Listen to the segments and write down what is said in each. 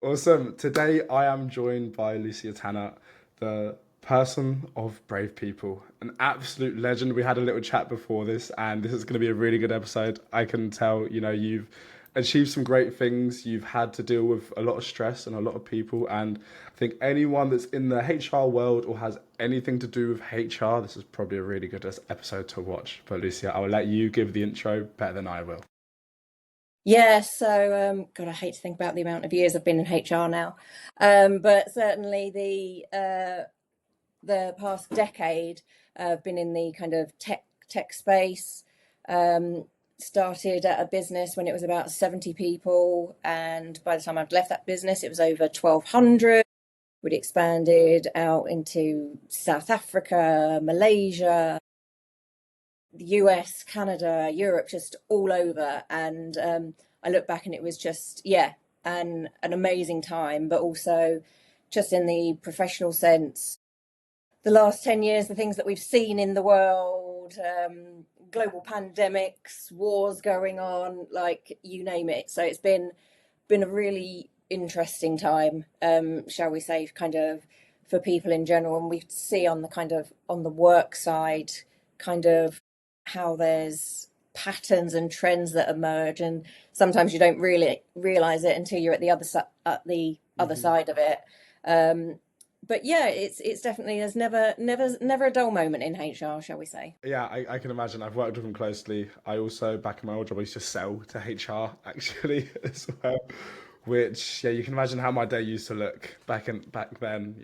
Awesome. Today I am joined by Lucia Tanner, the person of brave people, an absolute legend. We had a little chat before this, and this is going to be a really good episode. I can tell, you've achieved some great things. You've had to deal with a lot of stress and a lot of people, and I think anyone that's in the HR world or has anything to do with HR, this is probably a really good episode to watch. But Lucia, I will let you give the intro better than I will. Yeah, so God, I hate to think about the amount of years I've been in HR now, but certainly the past decade, I've been in the kind of tech space. Um, Started at a business when it was about 70 people, and by the time I'd left that business, it was over 1,200. We'd expanded out into South Africa, Malaysia, the US, Canada, Europe, just all over. And I look back and it was just, yeah, an amazing time, but also just in the professional sense, the last 10 years, the things that we've seen in the world, global pandemics, wars going on, like you name it. So it's been a really interesting time, shall we say, kind of for people in general. And we see on the kind of on the work side, kind of how there's patterns and trends that emerge, and sometimes you don't really realize it until you're at the other Mhm. side of it. Um, but yeah, it's definitely there's never a dull moment in HR, shall we say? Yeah, I can imagine. I've worked with them closely. I also, back in my old job, I used to sell to HR actually as well. Which, yeah, you can imagine how my day used to look back then.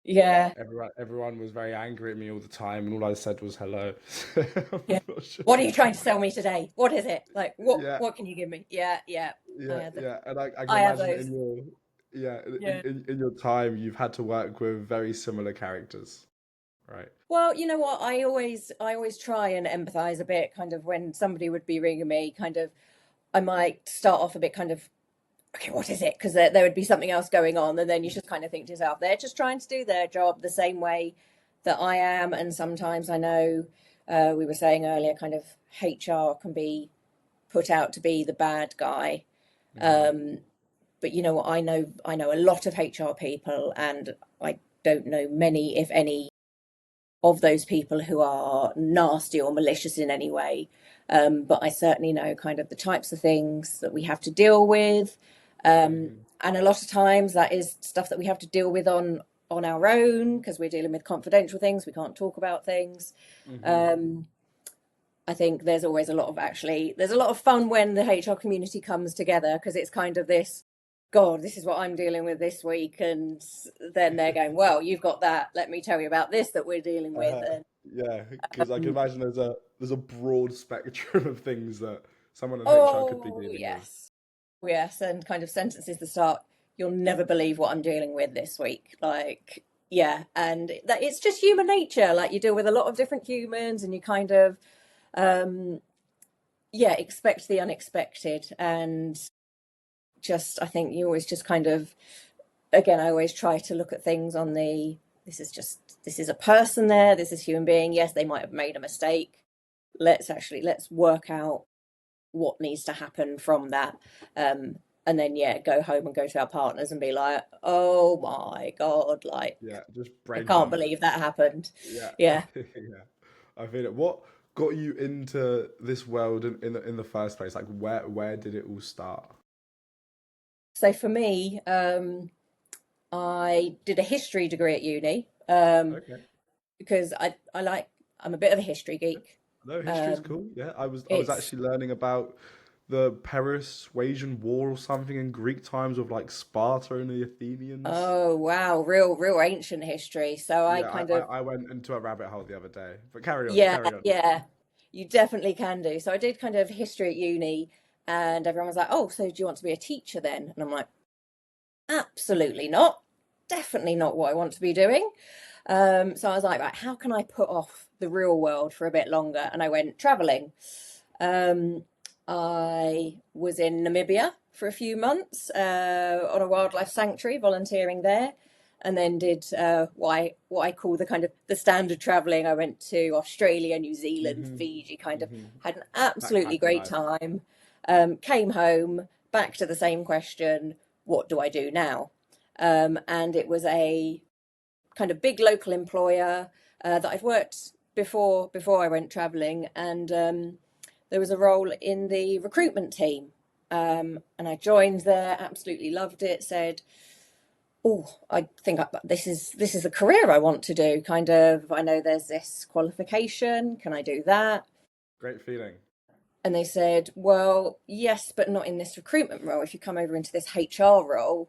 Yeah, Everyone was very angry at me all the time, and all I said was hello. I'm yeah. not sure. What are you trying to sell me today? What is it? Like Yeah, what can you give me? Yeah, yeah. I yeah, have yeah. And I can I have imagine those. in your yeah Yeah. in your time you've had to work with very similar characters, right? Well, you know what? I always try and empathize a bit, kind of when somebody would be ringing me, kind of I might start off a bit kind of, okay, what is it? Because there would be something else going on, and then you just kind of think to yourself, they're just trying to do their job the same way that I am. And sometimes I know, we were saying earlier, kind of HR can be put out to be the bad guy. Hmm. Um, but you know what? I know a lot of HR people, and I don't know many, if any, of those people who are nasty or malicious in any way. But I certainly know kind of the types of things that we have to deal with. Hmm. And a lot of times that is stuff that we have to deal with on our own because we're dealing with confidential things. We can't talk about things. Hmm. Um, I think there's a lot of fun when the HR community comes together because it's kind of this, God, this is what I'm dealing with this week, and then they're going, well, you've got that. Let me tell you about this that we're dealing with, Uh, and yeah, because I can imagine there's a broad spectrum of things that someone in HR could be oh dealing with. yes, yes, and kind of sentences that start, you'll never believe what I'm dealing with this week, like yeah, and that it's just human nature. Like you deal with a lot of different humans, and you kind of um, yeah expect the unexpected, and just I think you always just kind of again I always try to look at things on the this is a person there, this is a human being. Yes, they might have made a mistake. Let's work out what needs to happen from that. Um, and then yeah, go home and go to our partners and be like, oh my God, like Yeah, just I brain can't dump. believe that happened. Yeah, Yeah. yeah, I feel it. What got you into this world in the first place? Like, where did it all start? So for me, I did a history degree at uni, Okay. because I'm a bit of a history geek. No, history's Um, cool. Yeah, I was it's actually learning about the Persuasion War or something in Greek times with like Sparta and the Athenians. Oh wow, real ancient history. So I Yeah, kind of I went into a rabbit hole the other day. But carry on, yeah, carry on. yeah, you definitely can do. So I did kind of history at uni, and everyone was like, "Oh, so do you want to be a teacher then?" And I'm like, "Absolutely not. Definitely not what I want to be doing." So I was like, "Right, how can I put off the real world for a bit longer?" And I went traveling. Um, I was in Namibia for a few months, on a wildlife sanctuary, volunteering there, and then did what I call the kind of the standard traveling. I went to Australia, New Zealand, Hmm. Fiji, kind of Hmm. had an absolutely Backpacker great life. time. Came home, back to the same question. what do I do now? And it was a kind of big local employer that I'd worked before I went travelling, and there was a role in the recruitment team. And I joined there, absolutely loved it. Said, "Oh, I think this is a career I want to do." Kind of, I know there's this qualification. Can I do that? Great feeling. And they said, "Well, yes, but not in this recruitment role. If you come over into this HR role,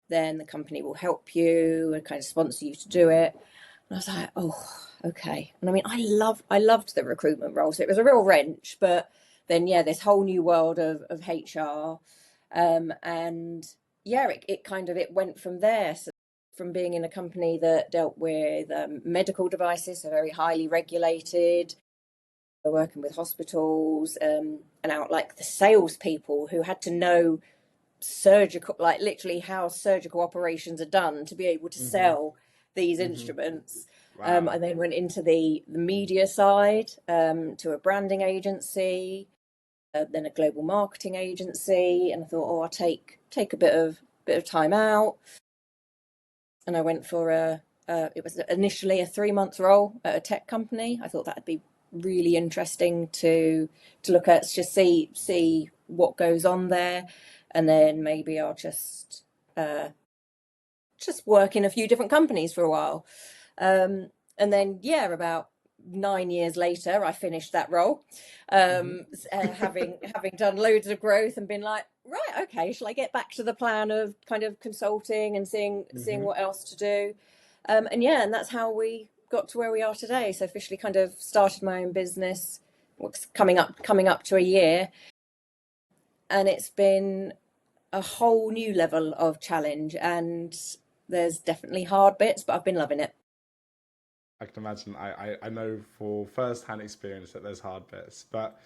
then the company will help you and kind of sponsor you to do it." And I was like, "Oh, okay." And I mean, I loved the recruitment role, so it was a real wrench. But then, yeah, this whole new world of HR, and yeah, it kind of it went from there. So from being in a company that dealt with medical devices, so very highly regulated, working with hospitals, and out like the salespeople who had to know surgical, like literally how surgical operations are done to be able to Hmm. sell these Hmm. instruments. Wow. I then went into the media side, to a branding agency, then a global marketing agency, and I thought, oh, I'll take a bit of time out, and I went for it was initially a 3 month role at a tech company. I thought that'd be really interesting to look at, just see what goes on there, and then maybe I'll uh, just work in a few different companies for a while. And then, yeah, about 9 years later, I finished that role, Hmm. having done loads of growth and been like, right, okay, shall I get back to the plan of kind of consulting and seeing Hmm. what else to do? And yeah, and that's how we got to where we are today. So officially, kind of started my own business. What's coming up to a year, and it's been a whole new level of challenge. And there's definitely hard bits, but I've been loving it. I can imagine. I know for first-hand experience that there's hard bits, but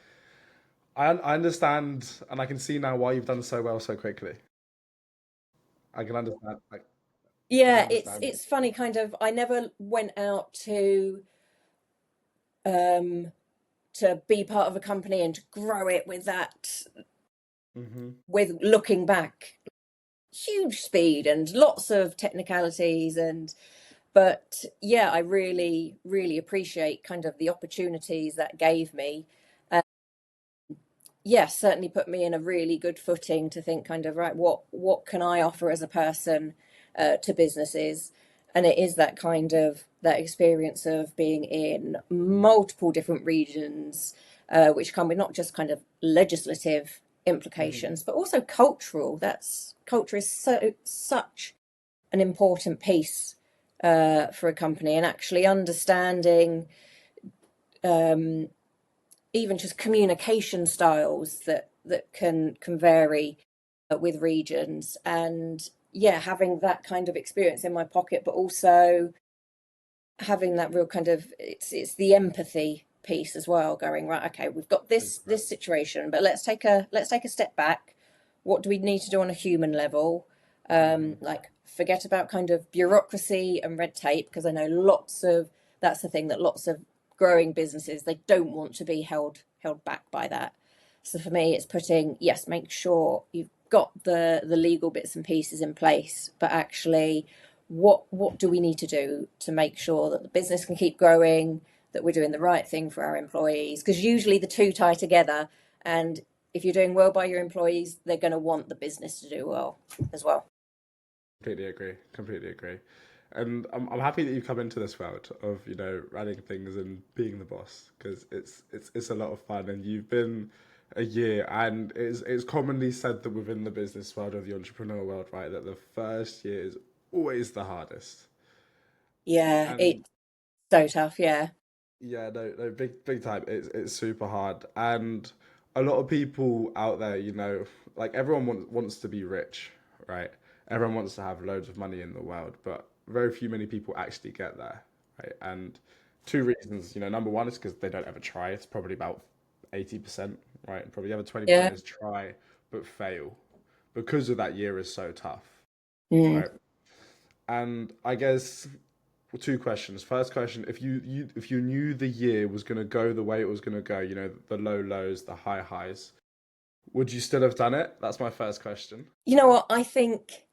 I understand and I can see now why you've done so well so quickly. I can understand. I can Yeah, it's understand it. it's funny, kind of. I never went out um to be part of a company and to grow it with that, Hmm. with looking back, huge speed and lots of technicalities. And but yeah, I really really appreciate kind of the opportunities that gave me. Yes, certainly put me in a really good footing to think kind of, right, what can I offer as a person, to businesses. And it is that kind of that experience of being in multiple different regions, which come with not just kind of legislative Hmm. implications but also cultural. That's culture is such an important piece, for a company, and actually understanding, um, even just communication styles that can vary, with regions. And yeah, having that kind of experience in my pocket, but also having that real kind of, it's the empathy piece as well, going, right, okay, we've got Big time. this situation, but let's take a step back. What do we need to do on a human level? Hmm. Like, forget about kind of bureaucracy and red tape, because I know lots of that's the thing, that lots of growing businesses, they don't want to be held back by that. So for me, it's putting, yes, make sure you've got the legal bits and pieces in place, but actually, what do we need to do to make sure that the business can keep growing, that we're doing the right thing for our employees? Because usually the two tie together, and if you're doing well by your employees, they're going to want the business to do well as well. Completely agree. Completely agree. And I'm happy that you've come into this world of, running things and being the boss because it's a lot of fun. And you've been a year, and it's commonly said that within the business world or the entrepreneur world, right, that the first year is always the hardest. Yeah, And it's so tough. Yeah. yeah, no, big time. It's super hard, and a lot of people out there, like everyone wants to be rich, right? Everyone wants to have loads of money in the world, but very few many people actually get there, right? And two reasons, number one is because they don't ever try. It's probably about 80%, right? And probably the other 20% Yeah. is try but fail because of that year is so tough, Mm. right? And I guess two questions. First question: if you knew the year was gonna go the way it was gonna go, the low lows, the high highs, Would you still have done it? That's my first question. You know what? I think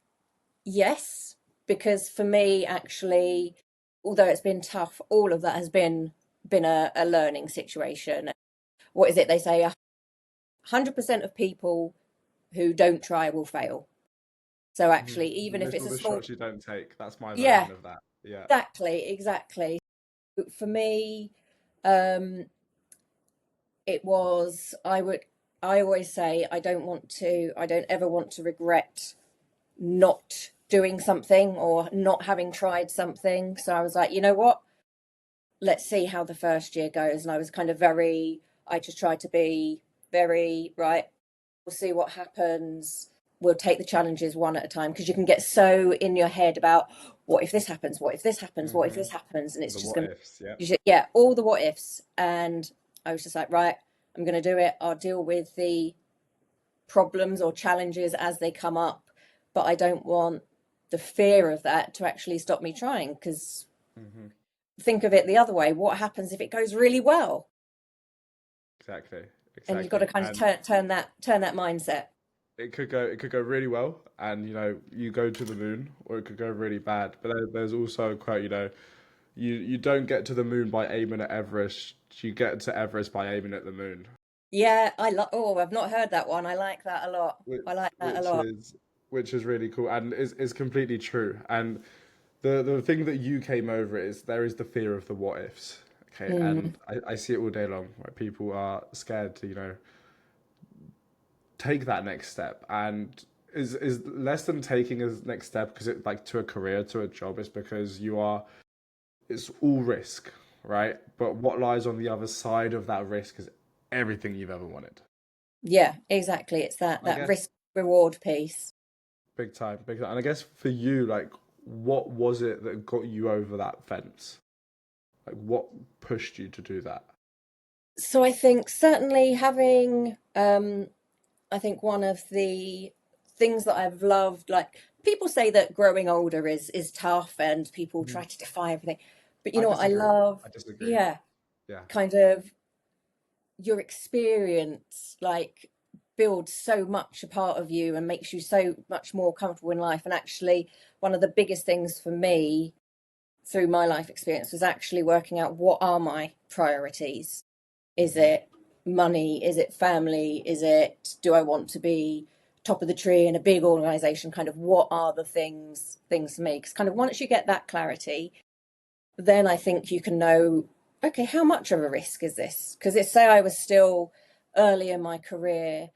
yes, because for me, actually, although it's been tough, all of that has been a learning situation. What is it they say? 100% of people who don't try will fail. So Mhm. actually, even if Miss it's all a the small, shots you don't take. That's my yeah, version of that. Yeah. exactly, exactly. For me, um, it was, I always say, I don't ever want to regret not doing something or not having tried something. So I was like, you know what? Let's see how the first year goes. And I was kind of I just tried to be very, right, we'll see what happens. We'll take the challenges one at a time because you can get so in your head about what if this happens, what if this happens, what if Hmm. this happens, and it's The just what going ifs. Yeah. to, yeah, all the what ifs. And I was just like, right, I'm going to do it. I'll deal with the problems or challenges as they come up, but I don't want the fear of that to actually stop me trying because Hmm. think of it the other way. What happens if it goes really well? Exactly. And you've got to Exactly. kind of And turn that mindset. it could go really well, and you go to the moon, or it could go really bad. But there's also a quote, you don't get to the moon by aiming at Everest. You get to Everest by aiming at the moon. Yeah, I love. Oh, I've not heard that one. I like that a lot. which I like that a which lot. is which is really cool and is completely true. And the thing that you came over is there is the fear of the what ifs. Okay, Mm. and I see it all day long where people are scared to take that next step, and is less than taking a next step because it like to a career, to a job. It's because it's all risk, right? But what lies on the other side of that risk is everything you've ever wanted. Yeah, exactly. It's I that guess risk reward piece. big time, big time. And I guess for you, like, what was it that got you over that fence? Like, what pushed you to do that? So I think certainly having I think one of the things that I've loved, like people say that growing older is tough and people try Mhm. to defy everything. But you I know what I disagree. love? I disagree. Yeah, Yeah, kind of your experience like builds so much a part of you and makes you so much more comfortable in life. And actually, one of the biggest things for me through my life experience was actually working out what are my priorities. Is hmm, it money? Is it family? Is it do I want to be top of the tree in a big organization? Kind of what are the things for me? Because kind of once you get that clarity, then I think you can know, okay, how much of a risk is this? Because it's say I was still early in my career,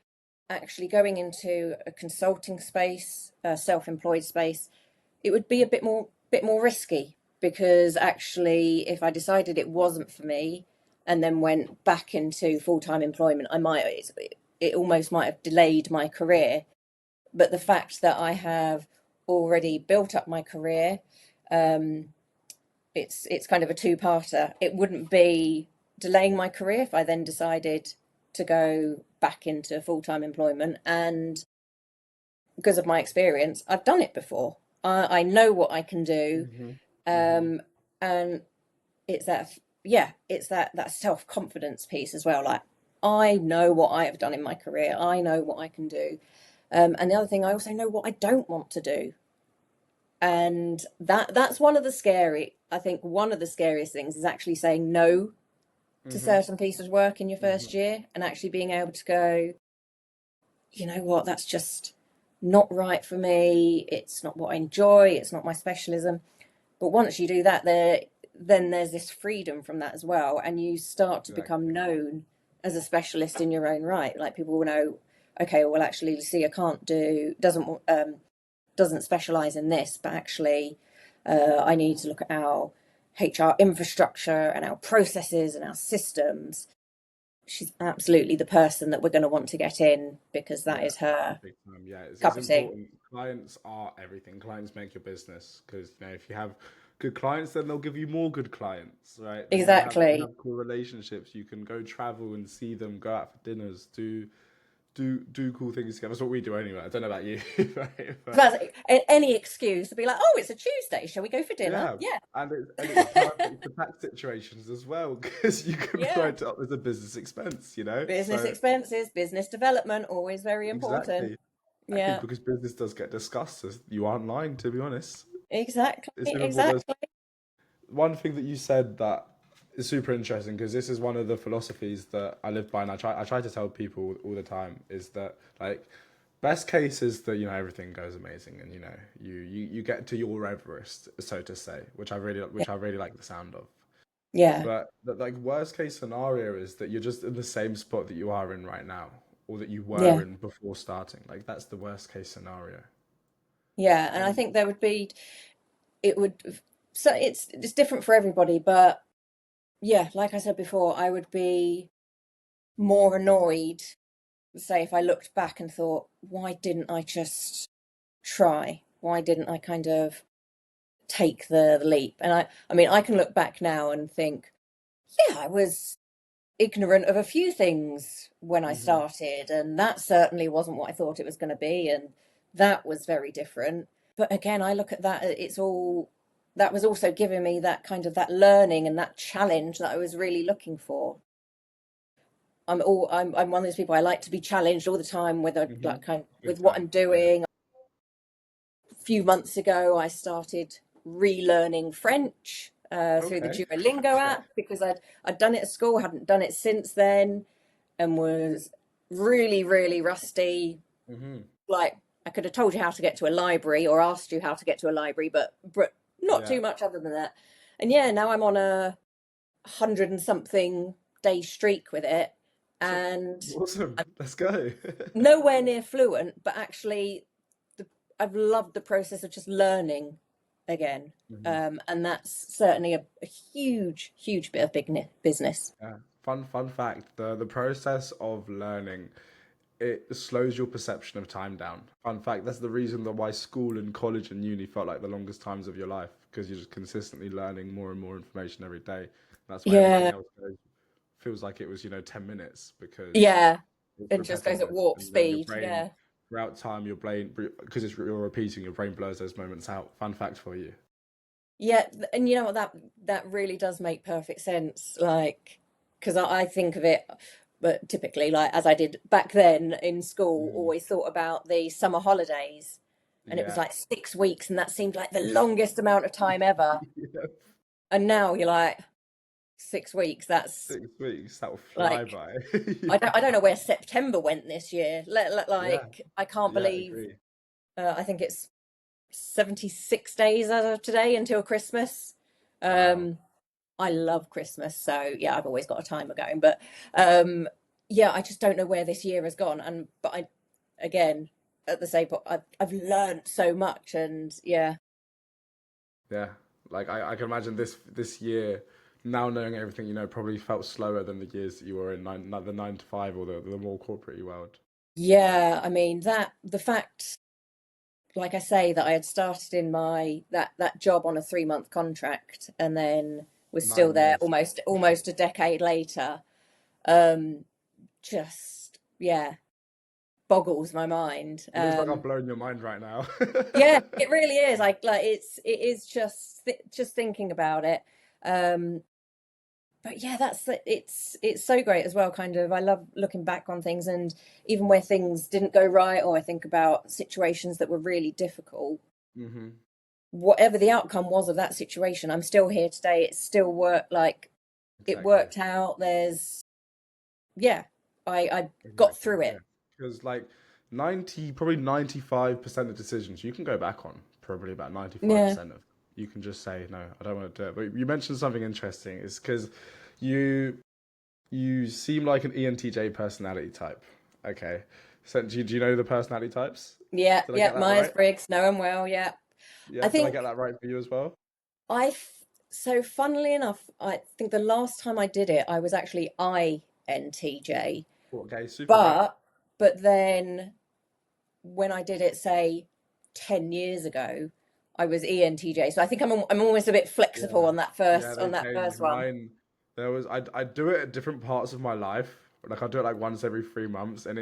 actually going into a consulting space, a self-employed space, it would be a bit more risky because actually if I decided it wasn't for me and then went back into full-time employment, it almost might have delayed my career. But the fact that I have already built up my career, um, it's kind of a two-parter. It wouldn't be delaying my career if I then decided to go back into full-time employment. And because of my experience, I've done it before. I know what I can do. hmm, hmm. Um, and it's that, yeah, it's that self-confidence piece as well. Like, I know what I have done in my career. I know what I can do. And the other thing, I also know what I don't want to do. And that's one of the I think one of the scariest things is actually saying no to Hmm. certain pieces of work in your Hmm. first year and actually being able to go, you know what, that's just not right for me. It's not what I enjoy. It's not my specialism. But once you do that, then there's this freedom from that as well. And you start to become Exactly. known as a specialist in your own right. Like people will know, okay, well, actually, Lucia doesn't specialize in this, but actually, I need to look at our HR infrastructure and our processes and our systems. She's absolutely the person that we're going to want to get in because that Yeah, is her big time. Yeah, it's cup of tea. important. Clients are everything. Clients make your business because if you have good clients, then they'll give you more good clients, right? Then you Exactly. have cool relationships. You can go travel and see them, go out for dinners, do cool things together. That's what we do anyway. I don't know about you, right? But That's any excuse to be like, oh, it's a Tuesday. Shall we go for dinner? yeah, Yeah. and it's perfect for tax situations as well because you can Yeah. write it up as a business expense, you know. Business So expenses, business development, always very important. exactly, exactly, Yeah. because business does get discussed. As you aren't lying, to be honest. Exactly. It's been one of those. Exactly. One thing that you said that is super interesting because this is one of the philosophies that I live by, and I try to tell people all the time is that like best case is that everything goes amazing and you get to your Everest, so to say, which I really like the sound of. Yeah. But the like worst case scenario is that you're just in the same spot that you are in right now, or that you were Yeah. in before starting. Like that's the worst case scenario. Yeah. And I And think there would be, it would, so it's different for everybody, but yeah, like I said before, I would be more annoyed, say, if I looked back and thought, why didn't I just try? Why didn't I kind of take the leap? And I mean, I can look back now and think, yeah, I was ignorant of a few things when I hmm started, and that certainly wasn't what I thought it was going to be, and that was very different. But again, I look at that, it's all that was also giving me that kind of that learning and that challenge that I was really looking for. I'm one of those people, I like to be challenged all the time with a hmm like kind big with what time. I'm Yeah. doing. A few months ago I started relearning French through the Okay. Duolingo Okay. app because I'd done it at school, hadn't done it since then, and was really, really rusty. hmm Like I could have told you how to get to a library or asked you how to get to a library, but not Yeah. too much other than that. And yeah, now I'm on a 100 and something day streak with it, So and awesome. I'm Let's go. nowhere near fluent, but actually, I've loved the process of just learning again. hmm And that's certainly a huge, huge bit of big business. Yeah. Fun fact, the process of learning, it slows your perception of time down. Fun fact, that's the reason that why school and college and uni felt like the longest times of your life, because you're just consistently learning more and more information every day. That's why everything Yeah, else feels like it was, 10 minutes because yeah, it's it just goes at repetitive. warp And then your speed. brain, Yeah. throughout time, your brain, because you're repeating, your brain blurs those moments out. Fun fact for you. Yeah, and you know what, that really does make perfect sense. Like, because I think of it, but typically, like as I did back then in school, Mhm. always thought about the summer holidays, and it was Yeah. like 6 weeks, and that seemed like the longest amount of time ever. Yeah. And now you're like 6 weeks. That's 6 weeks, that will fly like by. I don't know where September went this year. Yeah. Like I can't Yeah, believe. agree. I think it's 76 days as of today until Christmas. Wow. Um, I love Christmas, so yeah, I've always got a timer going. But um, yeah, I just don't know where this year has gone. And but I, again, at the same point, I've learned so much, and yeah, Yeah. Like I can imagine this year, now knowing everything probably felt slower than the years that you were in the 9 to 5 or the more corporate world. yeah. I mean that the fact, like I say, that I had started in my that job on a 3 month contract, and then was still nine there years. almost a decade later. Um, just yeah, boggles my mind. It looks like I've blown your mind right now. Yeah, it really is. Like it is just thinking about it. Um, but yeah, it's so great as well. Kind of, I love looking back on things, and even where things didn't go right, or I think about situations that were really difficult. hmm Whatever the outcome was of that situation, I'm still here today. It still worked. Like it Exactly. worked out. There's yeah, I got Exactly. through Yeah. it. Because like 95% of decisions you can go back on, probably about Yeah, 95% of you can just say no, I don't want to do it. But you mentioned something interesting. Is because you you seem like an ENTJ personality type. Okay. So do you know the personality types? yeah, Did I yeah. get that Myers right? Briggs, know him well. Yeah, I Yeah, did I get think that right for you as well? I so funnily enough, I think the last time I did it, I was actually INTJ. Okay, super great. But but then when I did it, say 10 years ago, I was ENTJ. So I think I'm almost a bit flexible Yeah. on that Yeah, first they on that changed first one. mine. I do it at different parts of my life. Like I do it like once every 3 months, and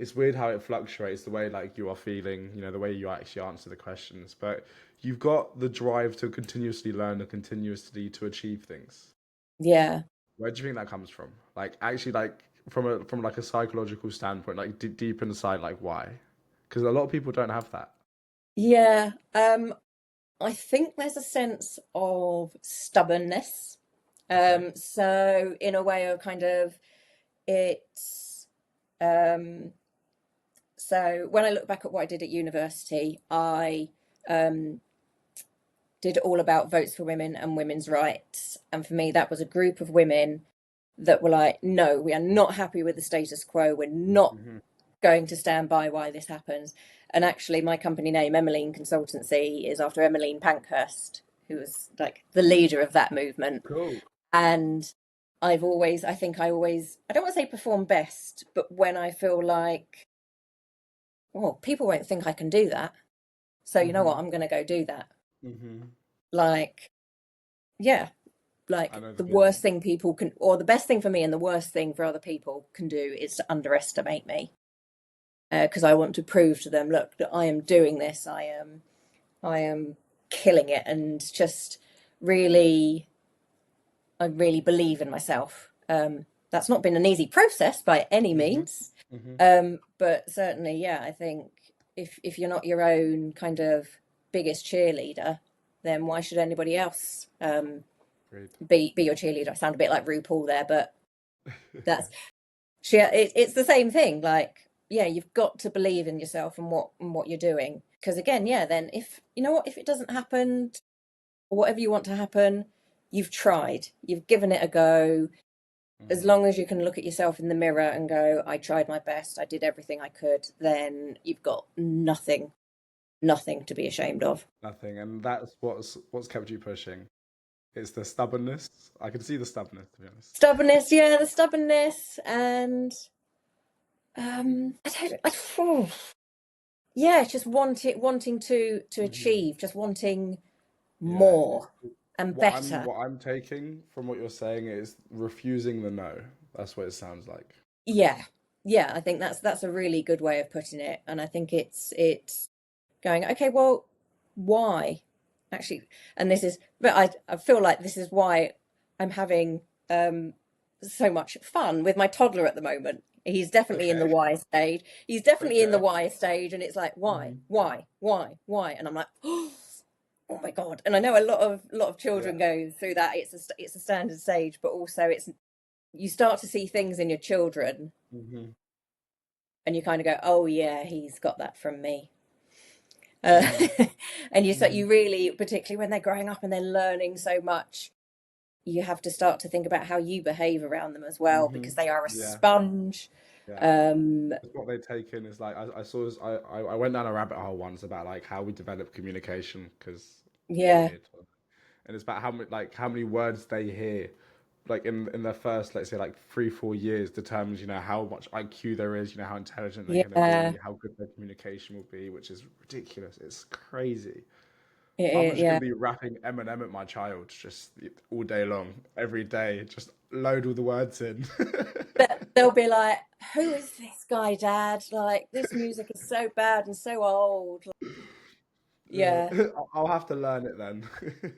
it's weird how it fluctuates the way like you are feeling, the way you actually answer the questions. But you've got the drive to continuously learn and continuously to achieve things. Yeah. Where do you think that comes from? Like actually, like from like a psychological standpoint, like deep inside, like why? Because a lot of people don't have that. Yeah. I think there's a sense of stubbornness. Okay. So in a way of kind of it's um so when I look back at what I did at university, I um did all about votes for women and women's rights. And for me, that was a group of women that were like, no, we are not happy with the status quo. We're not Hmm. going to stand by why this happens. And actually, my company name, Emmeline Consultancy, is after Emmeline Pankhurst, who was like the leader of that movement. Cool. And I think I don't want to say perform best, but when I feel like, well, people won't think I can do that. So you know what? Hmm. I'm going to go do that. Hmm. Like, yeah, I like know the the feeling. worst thing people can, or the best thing for me and the worst thing for other people can do is to underestimate me. Because I want to prove to them, look, that I am doing this. I am killing it, and just really, I really believe in myself. That's not been an easy process by any Hmm. means, Hmm. but certainly, yeah, I think if you're not your own kind of biggest cheerleader, then why should anybody else Great. be your cheerleader? I sound a bit like RuPaul there, but that's it's the same thing. Like, yeah, you've got to believe in yourself and what you're doing. Because again, yeah, then if you know what, if it doesn't happen or whatever you want to happen, you've tried, you've given it a go. As Hmm. long as you can look at yourself in the mirror and go, I tried my best, I did everything I could, then you've got nothing to be ashamed of. Nothing, and that's what's kept you pushing. It's the stubbornness. I can see the stubbornness, to be honest. Stubbornness, yeah, the stubbornness, and I don't, yeah, just wanting to Hmm. achieve, just wanting Yeah. more and better. What I'm taking from what you're saying is refusing the no. That's what it sounds like. Yeah, yeah, I think that's a really good way of putting it, and I think it's going, okay, well, why actually? And this is, but I feel like this is why I'm having so much fun with my toddler at the moment. He's definitely in the Okay. why stage. He's definitely in the Okay. why stage, and it's like, Hmm. why? And I'm like, oh my God. And I know a lot of Yeah. children go through that. It's a standard stage, but also it's you start to see things in your children, Hmm. and you kind of go, oh yeah, he's got that from me. Uh, Hmm. and Hmm. you really, particularly when they're growing up and they're learning so much, you have to start to think about how you behave around them as well, Hmm. because they are a Yeah. sponge. Yeah. Um, It's what they take in is like I saw this, I went down a rabbit hole once about like how we develop communication because it's yeah, weird, and it's about how many words they hear like in their first, let's say, like 3 4 years determines how much IQ there is, how intelligent they're going to yeah, be, how good their communication will be, which is ridiculous. It's crazy. I'm just going yeah. to be rapping Eminem at my child just all day long, every day, just load all the words in. But they'll be like, "Who is this guy, Dad? Like, this music is so bad and so old." Yeah, Yeah, I'll have to learn it then.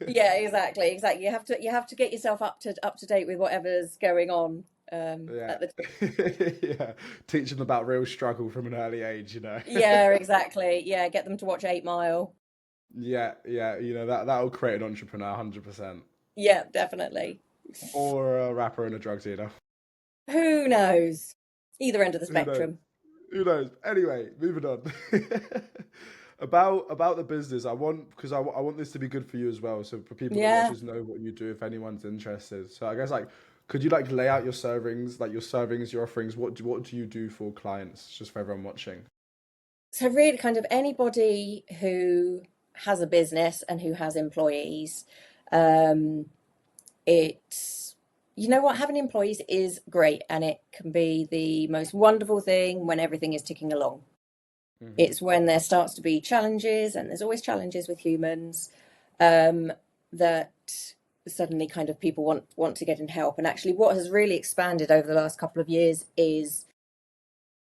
yeah, exactly. You have to get yourself up to date with whatever's going on Yeah. at the. Yeah. Teach them about real struggle from an early age. Yeah, exactly. Yeah, get them to watch 8 Mile. Yeah, yeah, that'll create an entrepreneur 100%. Yeah, definitely. Or a rapper and a drug dealer. Who knows? Either end of the Who knows? spectrum. Who knows? Anyway, moving on. About the business, I want this to be good for you as well. So for people that watch Yeah. this know what you do if anyone's interested. So I guess like could you like lay out your servings, your offerings? What do you do for clients? Just for everyone watching. So really kind of anybody who has a business and who has employees, um, it's you know what, having employees is great and it can be the most wonderful thing when everything is ticking along. Hmm. It's when there starts to be challenges, and there's always challenges with humans, um, that suddenly kind of people want to get in help. And actually, what has really expanded over the last couple of years is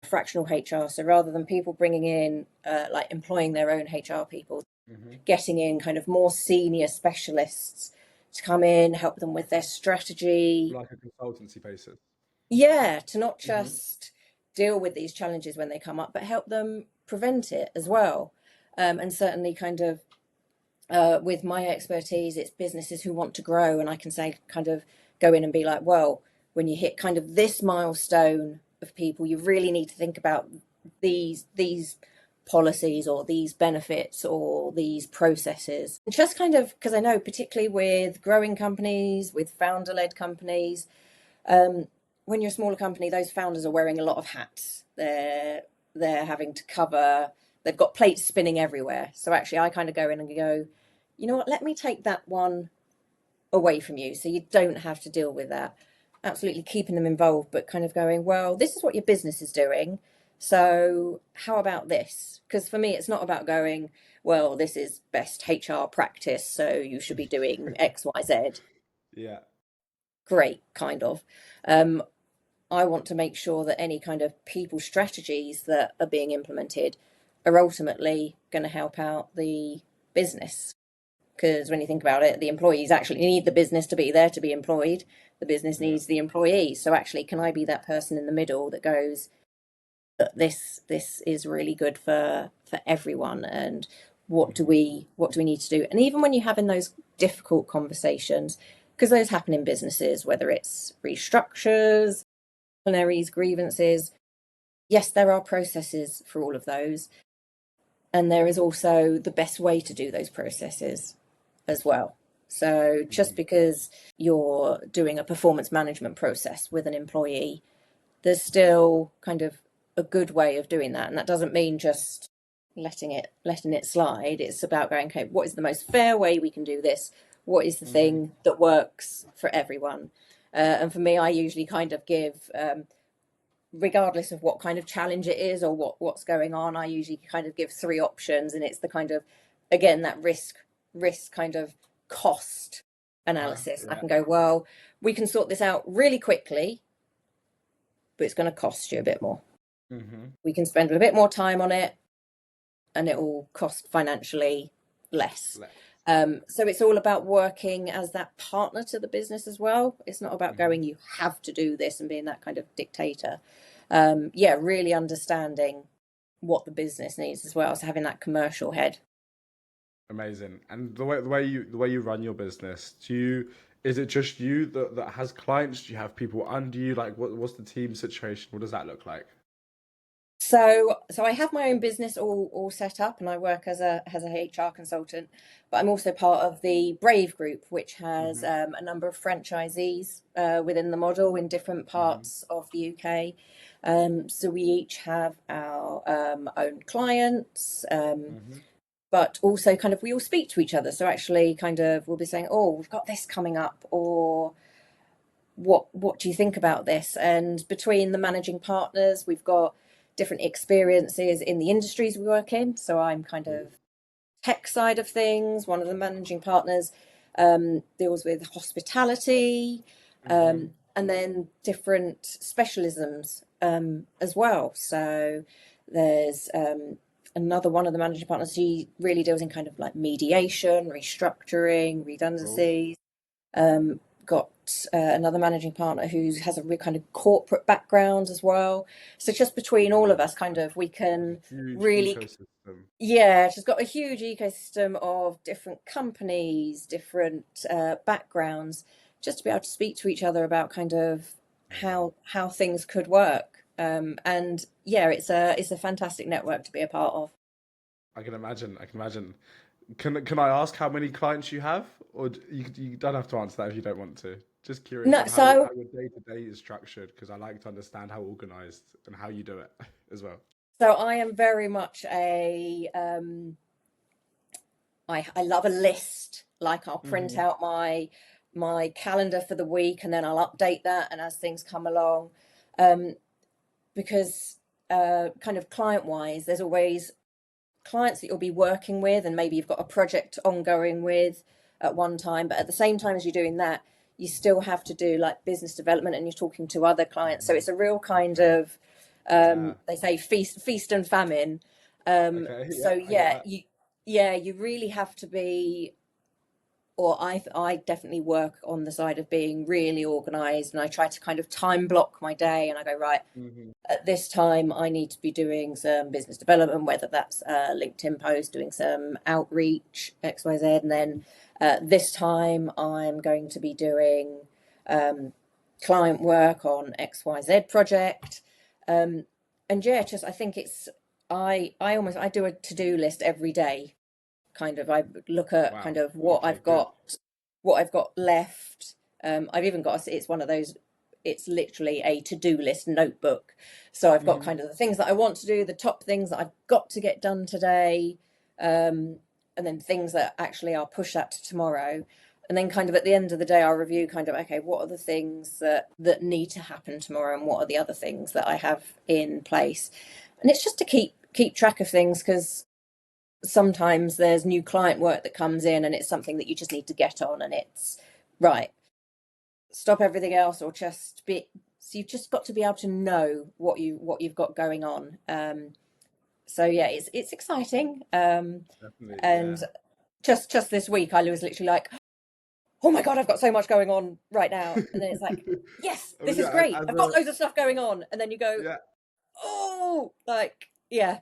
fractional HR. So rather than people bringing in, like employing their own HR people, Hmm. getting in kind of more senior specialists to come in, help them with their strategy. Like a consultancy basis. Yeah, to not Hmm. just deal with these challenges when they come up, but help them prevent it as well. And certainly, kind of with my expertise, it's businesses who want to grow, and I can say, kind of go in and be like, well, when you hit kind of this milestone of people, you really need to think about these policies or these benefits or these processes. Just kind of because I know, particularly with growing companies, with founder-led companies, when you're a smaller company, those founders are wearing a lot of hats. They're having to cover. They've got plates spinning everywhere. So actually, I kind of go in and go, you know what? Let me take that one away from you, so you don't have to deal with that. Absolutely keeping them involved, but kind of going, well, this is what your business is doing. So how about this? Because for me, it's not about going, well, this is best HR practice, so you should be doing X, Y, Z. Yeah. Great, kind of. Um, I want to make sure that any kind of people strategies that are being implemented are ultimately going to help out the business. Because when you think about it, the employees actually need the business to be there to be employed. The business Yeah. needs the employees. So actually, can I be that person in the middle that goes, that this is really good for everyone, and Hmm. what do we need to do? And even when you're having those difficult conversations, because those happen in businesses, whether it's restructures, disciplinaries, grievances, yes, there are processes for all of those. And there is also the best way to do those processes as well. So just Hmm. because you're doing a performance management process with an employee, there's still kind of a good way of doing that. And that doesn't mean just letting it slide. It's about going, okay, what is the most fair way we can do this? What is the Hmm. thing that works for everyone? And for me, I usually kind of give regardless of what kind of challenge it is or what's going on, I usually kind of give three options, and it's the kind of, again, that risk kind of cost analysis. I Yeah. can go, well, we can sort this out really quickly, but it's going to cost you a bit more. Hmm. We can spend a bit more time on it, and it will cost financially less. Less. Yeah. So it's all about working as that partner to the business as well. It's not about Hmm. going, you have to do this and being that kind of dictator. Yeah, really understanding what the business needs as well. So having that commercial head. Amazing. And the way you run your business, is it just you that has clients? Do you have people under you? Like what's the team situation? What does that look like? So I have my own business all set up, and I work as a HR consultant. But I'm also part of the Brave Group, which has Hmm. a number of franchisees within the model in different Hmm. parts of the UK. So we each have our own clients, Hmm. but also kind of we all speak to each other. So actually, kind of we'll be saying, "Oh, we've got this coming up," or what do you think about this? And between the managing partners, we've got different experiences in the industries we work in. So I'm kind Cool. of tech side of things. One of the managing partners deals with hospitality, Hmm. and then different specialisms as well. So there's another one of the managing partners. He really deals in kind of like mediation, restructuring, Cool. redundancies. Got another managing partner who has a real kind of corporate background as well. So just between all of us, kind of, we It's can a huge really, ecosystem. yeah, she's got a huge ecosystem of different companies, different backgrounds, just to be able to speak to each other about kind of Amazing. how things could work. And yeah, it's a fantastic network to be a part of. I can imagine. I can imagine. Can I ask how many clients you have, or you don't have to answer that if you don't want to? Just curious No, on how so your day to day is structured because I like to understand how organized and how you do it as well. so I am very much I love a list. Like I'll print Hmm. out my calendar for the week, and then I'll update that, and as things come along, um, because kind of client wise, there's always clients that you'll be working with, and maybe you've got a project ongoing with at one time, but at the same time as you're doing that, you still have to do like business development, and you're talking to other clients. So Hmm. it's a real kind Okay. of Yeah. They say feast and famine. Okay. So Yeah, I get yeah, that. you really have to be, or I definitely work on the side of being really organized, and I try to kind of time block my day, and I go, right, Hmm. at this time I need to be doing some business development, whether that's a LinkedIn post, doing some outreach, XYZ, and then this time I'm going to be doing um, client work on XYZ project. Um, and yeah, just I think it's I do a to-do list every day. Kind of I look at kind Wow. of what Okay, I've good. got, left. I've even got it's one of those, it's literally a to-do list notebook. So I've got Hmm. kind of the things that I want to do, the top things that I've got to get done today, um, and then things that actually I'll push that to tomorrow. And then kind of at the end of the day, I'll review kind of, okay, what are the things that need to happen tomorrow, and what are the other things that I have in place. And it's just to keep track of things, because sometimes there's new client work that comes in and it's something that you just need to get on, and it's right, stop everything else, or just be, so you've just got to be able to know what you've got going on. So yeah, it's exciting. Definitely, And yeah. just this week I was literally like, oh my god, I've got so much going on right now, and then it's like, yes, I mean, this is yeah, great, as I've got a loads of stuff going on, and then you go, yeah, oh, like, yeah,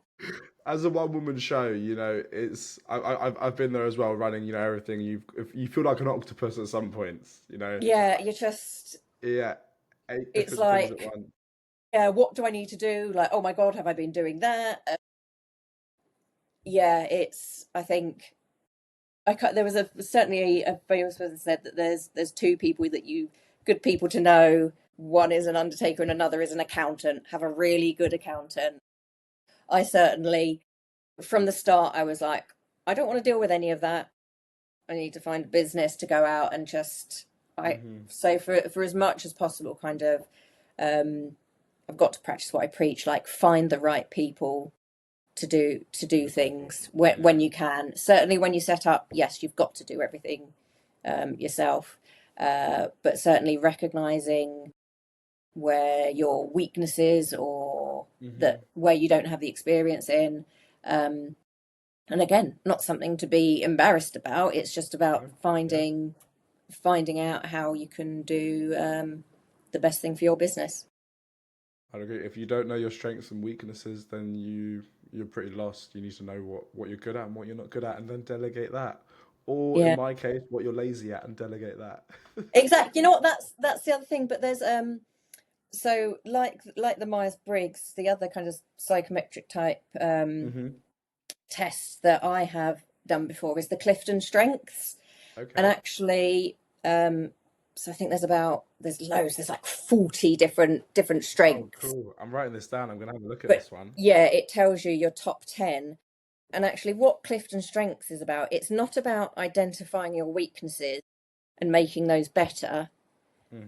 as a one woman show, it's I've been there as well, running, everything. If you feel like an octopus at some points, yeah, you just, yeah, eight it's different things at like, once. yeah, what do I need to do? Like, oh my God, have I been doing that? Yeah, it's, I think, there was certainly a famous person said that there's two people that good people to know. One is an undertaker and another is an accountant. Have a really good accountant. I certainly, from the start, I was like, I don't want to deal with any of that. I need to find a business to go out and just, Hmm. so for as much as possible, kind of, um, I've got to practice what I preach, like find the right people to do things when Yeah. you can. Certainly, when you set up, yes, you've got to do everything yourself, but certainly recognizing where your weaknesses, or Hmm. that where you don't have the experience in. Um, and again, not something to be embarrassed about. It's just about No. Yeah. finding out how you can do the best thing for your business. I agree. If you don't know your strengths and weaknesses, then you're pretty lost. You need to know what you're good at and what you're not good at, and then delegate that. Or in Yeah, my case, what you're lazy at, and delegate that. exactly. You know what? That's the other thing. But there's so like the Myers-Briggs, the other kind of psychometric type Hmm. tests that I have done before is the Clifton Strengths. And Okay. actually, so I think there's loads, there's like 40 different Oh, strengths. cool. I'm writing this down. I'm gonna have a look at But this one. yeah, it tells you your top 10. And actually, what Clifton Strengths is about, it's not about identifying your weaknesses and making those better.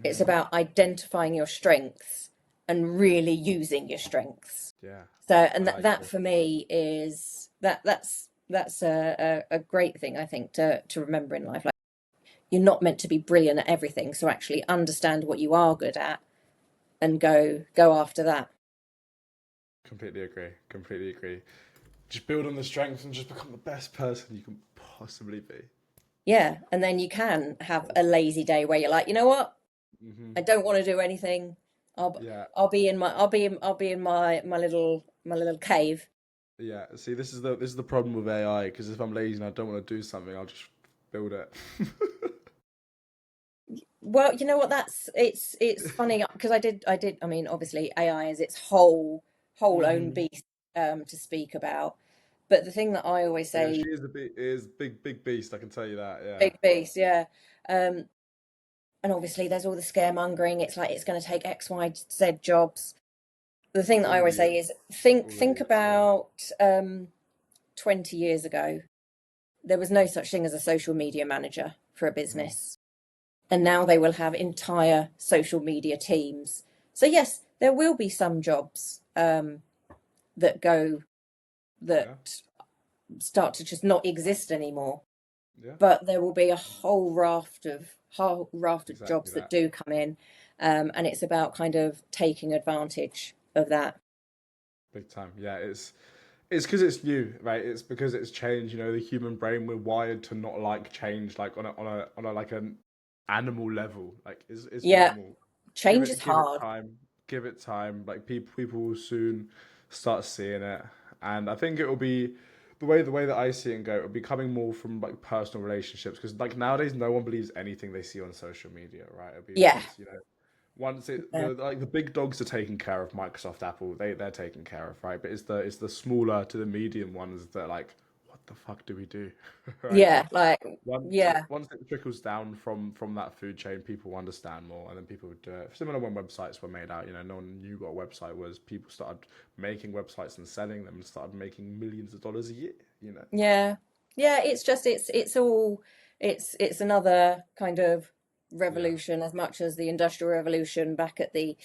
It's Hmm. about identifying your strengths and really using your strengths. Yeah, So, and I like that this. for me is that's a great thing, I think, to remember in life. Like, you're not meant to be brilliant at everything, so actually understand what you are good at and go after that. Completely agree. Completely agree. Just build on the strengths and just become the best person you can possibly be. Yeah, and then you can have a lazy day where you're like, you know what, Hmm. I don't want to do anything. I'll Yeah, I'll be in my little cave. yeah. See, this is the problem with AI, because if I'm lazy and I don't want to do something, I'll just build it. Well, you know what? It's funny because I mean, obviously AI is its whole own Hmm. beast to speak about. But the thing that I always Yeah, say, she is big beast. I can tell you that. Yeah. big beast, yeah. Um, and obviously there's all the scaremongering. It's like it's going to take X, Y, Z jobs. The thing that I always Already say is. is Already think is. Yeah. about 20 years ago. There was no such thing as a social media manager for a Hmm. business. And now they will have entire social media teams. So yes, there will be some jobs that go Yeah. that start to just not exist anymore. Yeah. But there will be a whole raft of Exactly jobs that that. do come in, and it's about kind of taking advantage of that. Big time. Yeah, it's because it's new, right? It's because it's change. You know, the human brain, we're wired to not like change, like on a like an animal level. Like it's Yeah, normal. change is Give it hard. time. Give it time. Like people will soon start seeing it, and I think it will be the way that I see it and go. It'll be coming more from like personal relationships because like nowadays, no one believes anything they see on social media, right? It'll be Yeah, once yeah, the big dogs are taken care of, Microsoft, Apple, they're taken care of, right? But it's the smaller to the medium ones that are like, what the fuck do we do, right? yeah, like, yeah, Once it trickles down from that food chain, people understand more, and then people would do it. Similar when websites were made out, no one knew what a website was. People started making websites and selling them, and started making millions of dollars a year. yeah, yeah. It's just it's all it's another kind of Yeah, revolution as much as the Industrial Revolution back at the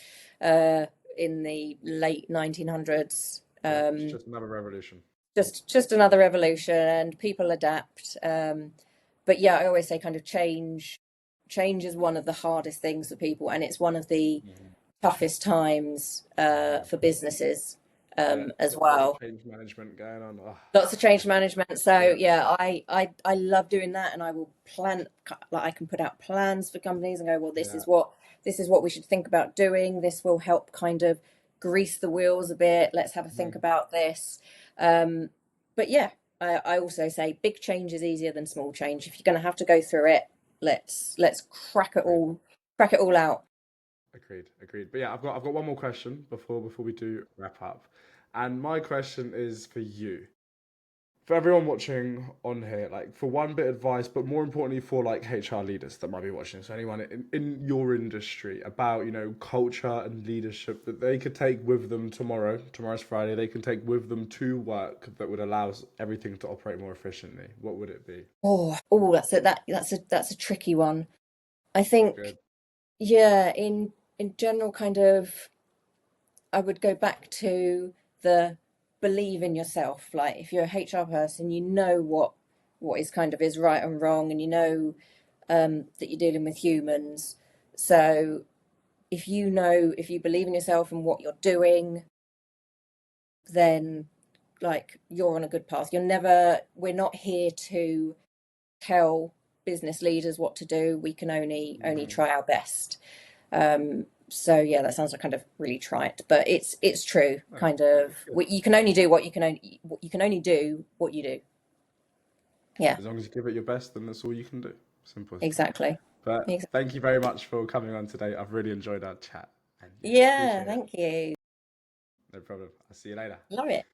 uh in the late 1900s. yeah, it's just another revolution. Just another revolution, and people adapt. But yeah, I always say kind of change is one of the hardest things for people, and it's one of the Mhm. toughest times Yeah, for businesses yeah, as lots of well. change management going on. Oh, Lots of change yeah, management. So yeah. yeah, I love doing that, and I will plan, like I can put out plans for companies and go, well, Yeah, this is what we should think about doing. This will help kind of grease the wheels a bit. Let's have a think mm, about this. Um, but yeah, I also say big change is easier than small change. If you're going to have to go through it, let's agreed, crack it all out. agreed. But yeah, I've got one more question before we do wrap up, and my question is for you, for everyone watching on here, like for one bit of advice, but more importantly for like HR leaders that might be watching, so anyone in your industry about culture and leadership that they could take with them tomorrow. Tomorrow's Friday. They can take with them to work that would allow everything to operate more efficiently. What would it be? Oh, that's a tricky one. I All think good. yeah, in general, kind of I would go back to the believe in yourself. Like if you're a HR person, you know what is kind of is right and wrong, and you know that you're dealing with humans. So if you believe in yourself and what you're doing, then like you're on a good path. We're not here to tell business leaders what to do. We can only Hmm. try our best. So yeah, that sounds like kind of really trite, but it's true. Oh, Kind of, good. you can only do you can only do what you do. Yeah, As long as you give it your best, then that's all you can do. Simple as that. exactly. But Exactly. thank you very much for coming on today. I've really enjoyed our chat, and yeah, Yeah, appreciate it. thank you. No problem. I'll see you later. Love it.